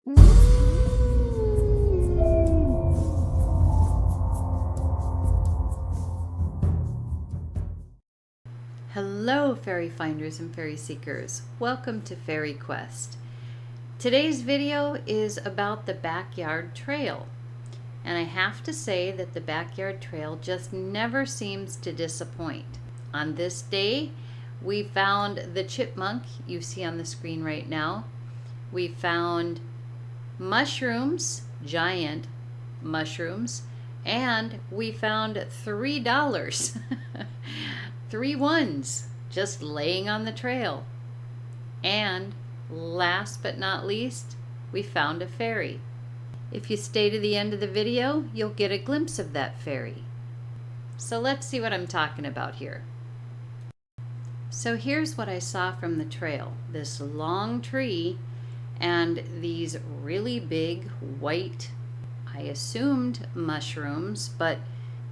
Hello, fairy finders and fairy seekers. Welcome to FaerieQuest. Today's video is about the backyard trail. And I have to say that the backyard trail just never seems to disappoint. On this day, we found the chipmunk you see on the screen right now. We found mushrooms, giant mushrooms, and we found $3. 3 ones just laying on the trail. And last but not least, we found a fairy. If you stay to the end of the video, you'll get a glimpse of that fairy. So let's see what I'm talking about here. So here's what I saw from the trail. This long tree and these really big white, I assumed mushrooms, but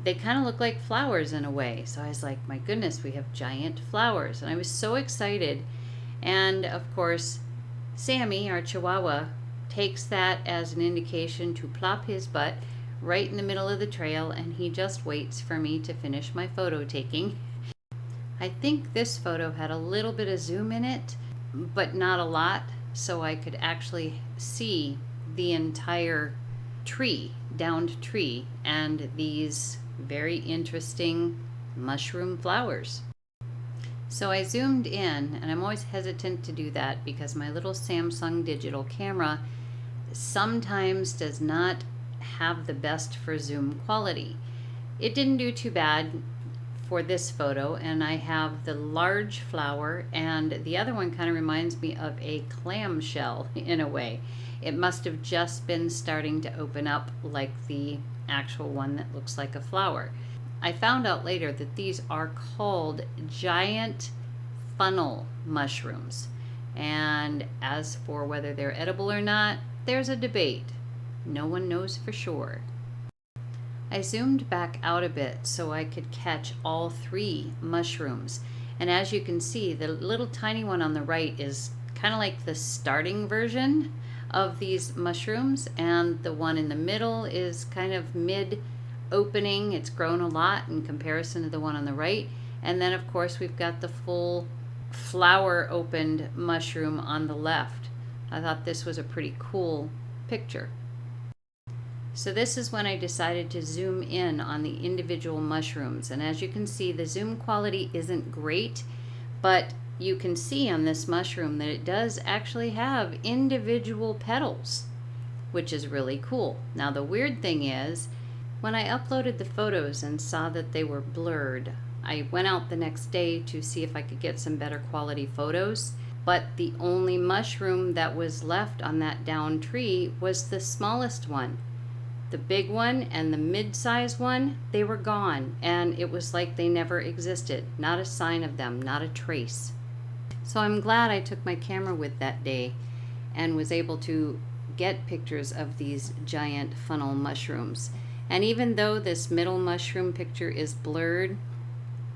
they kind of look like flowers in a way. So I was like, my goodness, we have giant flowers. And I was so excited. And of course, Sammy, our Chihuahua, takes that as an indication to plop his butt right in the middle of the trail, and he just waits for me to finish my photo taking. I think this photo had a little bit of zoom in it, but not a lot, so I could actually see the entire tree, downed tree, and these very interesting mushroom flowers. So I zoomed in, and I'm always hesitant to do that because my little Samsung digital camera sometimes does not have the best for zoom quality. It didn't do too bad for this photo, and I have the large flower, and the other one kind of reminds me of a clamshell in a way. It must have just been starting to open up like the actual one that looks like a flower. I found out later that these are called giant funnel mushrooms. And as for whether they're edible or not, there's a debate. No one knows for sure. I zoomed back out a bit so I could catch all 3 mushrooms. And as you can see, the little tiny one on the right is kind of like the starting version of these mushrooms, and the one in the middle is kind of mid opening. It's grown a lot in comparison to the one on the right. And then of course we've got the full flower opened mushroom on the left. I thought this was a pretty cool picture. So this is when I decided to zoom in on the individual mushrooms, and as you can see, the zoom quality isn't great, but you can see on this mushroom that it does actually have individual petals, which is really cool. Now the weird thing is, when I uploaded the photos and saw that they were blurred, I went out the next day to see if I could get some better quality photos, but the only mushroom that was left on that down tree was the smallest one. The big one and the mid-size one, they were gone, and it was like they never existed. Not a sign of them, not a trace. So I'm glad I took my camera with that day and was able to get pictures of these giant funnel mushrooms. And even though this middle mushroom picture is blurred,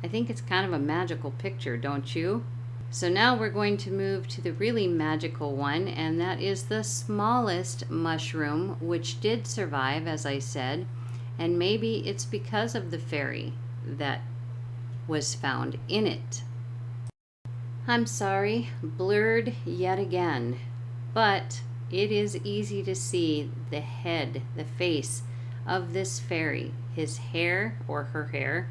I think it's kind of a magical picture, don't you? So now we're going to move to the really magical one, and that is the smallest mushroom, which did survive, as I said, and maybe it's because of the fairy that was found in it. I'm sorry, blurred yet again, but it is easy to see the head, the face of this fairy, his hair or her hair,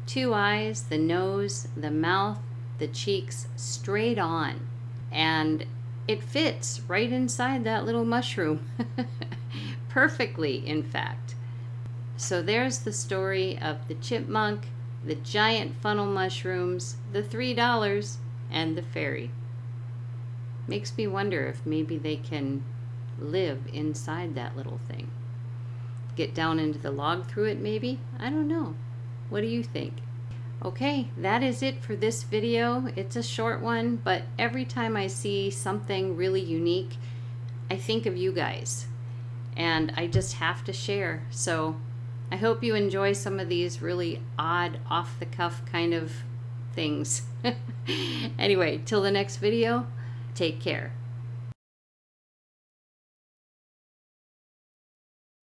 2 eyes, the nose, the mouth, the cheeks, straight on, and it fits right inside that little mushroom perfectly, in fact. So there's the story of the chipmunk, the giant funnel mushrooms, the $3, and the fairy. Makes me wonder if maybe they can live inside that little thing. Get down into the log through it maybe? I don't know. What do you think? Okay, that is it for this video. It's a short one, but every time I see something really unique, I think of you guys, and I just have to share. So I hope you enjoy some of these really odd, off-the-cuff kind of things. Anyway, till the next video, take care.